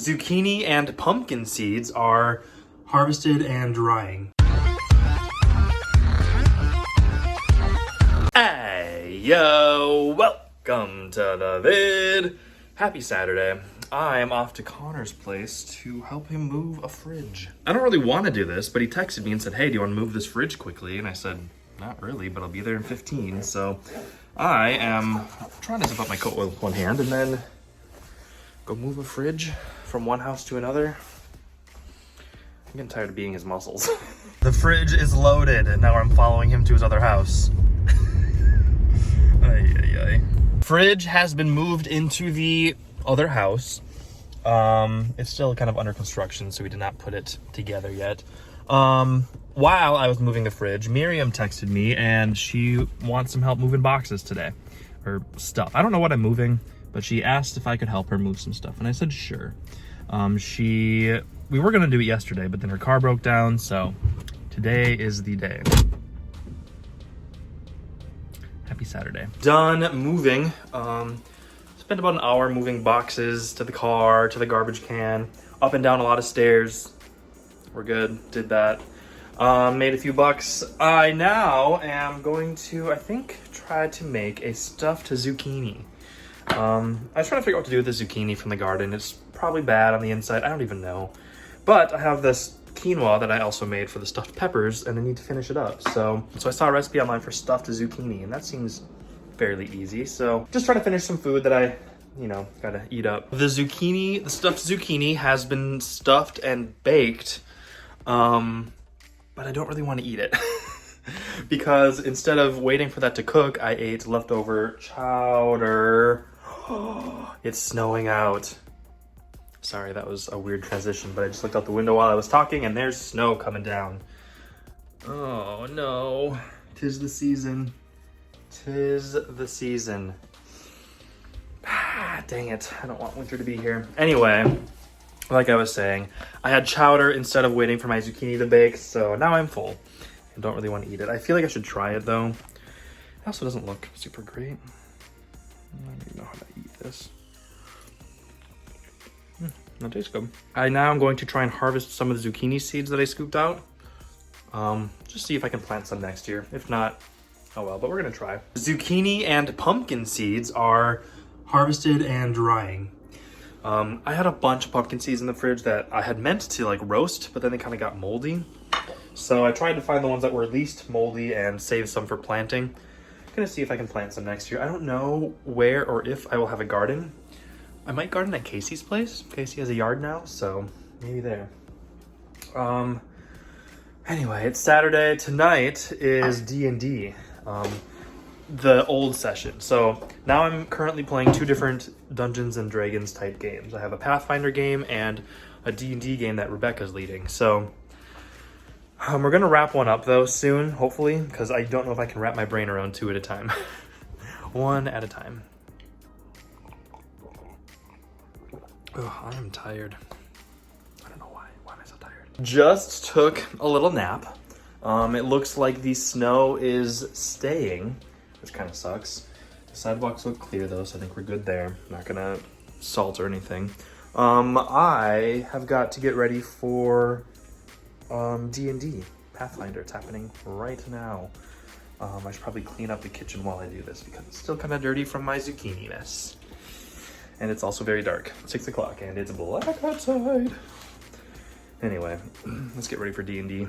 Zucchini and pumpkin seeds are harvested and drying. Hey, yo, welcome to the vid. Happy Saturday. I am off to Connor's place to help him move a fridge. I don't really want to do this, but he texted me and said, hey, do you want to move this fridge quickly? And I said, not really, but I'll be there in 15. So I am trying to zip up my coat with one hand and then go move a fridge from one house to another. I'm getting tired of beating his muscles. The fridge is loaded and now I'm following him to his other house. Ay, ay, ay. Fridge has been moved into the other house. It's still kind of under construction, so we did not put it together yet. While I was moving the fridge, Miriam texted me and she wants some help moving boxes today, or stuff. I don't know what I'm moving, but she asked if I could help her move some stuff, and I said sure. We were gonna do it yesterday, but then her car broke down, so today is the day. Happy Saturday. Done moving. Spent about an hour moving boxes to the car, to the garbage can, up and down a lot of stairs. We're good, did that. Made a few bucks. I now am going to, I think, try to make a stuffed zucchini. I was trying to figure out what to do with the zucchini from the garden. It's probably bad on the inside, I don't even know. But I have this quinoa that I also made for the stuffed peppers, and I need to finish it up. So I saw a recipe online for stuffed zucchini, and that seems fairly easy. So just trying to finish some food that I, gotta eat up. The stuffed zucchini has been stuffed and baked, but I don't really want to eat it. Because instead of waiting for that to cook, I ate leftover chowder. It's snowing out. Sorry, that was a weird transition, but I just looked out the window while I was talking and there's snow coming down. Oh no, 'tis the season. 'Tis the season. Ah, dang it, I don't want winter to be here. Anyway, like I was saying, I had chowder instead of waiting for my zucchini to bake, so now I'm full. I don't really want to eat it. I feel like I should try it though. It also doesn't look super great. I don't even know how to eat this. That tastes good. Now I'm going to try and harvest some of the zucchini seeds that I scooped out. Just see if I can plant some next year. If not, oh well, but we're gonna try. Zucchini and pumpkin seeds are harvested and drying. I had a bunch of pumpkin seeds in the fridge that I had meant to like roast, but then they kind of got moldy. So I tried to find the ones that were least moldy and save some for planting. I'm gonna see if I can plant some next year. I don't know where or if I will have a garden. I might garden at Casey's place. Casey has a yard now, so maybe there. Anyway, it's Saturday. Tonight is D&D, the old session. So now I'm currently playing two different Dungeons and Dragons type games. I have a Pathfinder game and a D&D game that Rebecca's leading. So we're gonna wrap one up though soon, hopefully, because I don't know if I can wrap my brain around two at a time. One at a time. Oh, I am tired. I don't know why. Why am I so tired? Just took a little nap. It looks like the snow is staying, which kind of sucks. The sidewalks look clear though, so I think we're good there. Not gonna salt or anything. I have got to get ready for D&D Pathfinder. It's happening right now. I should probably clean up the kitchen while I do this because it's still kind of dirty from my zucchini-ness. And it's also very dark, 6 o'clock, and it's black outside. Anyway, let's get ready for D&D.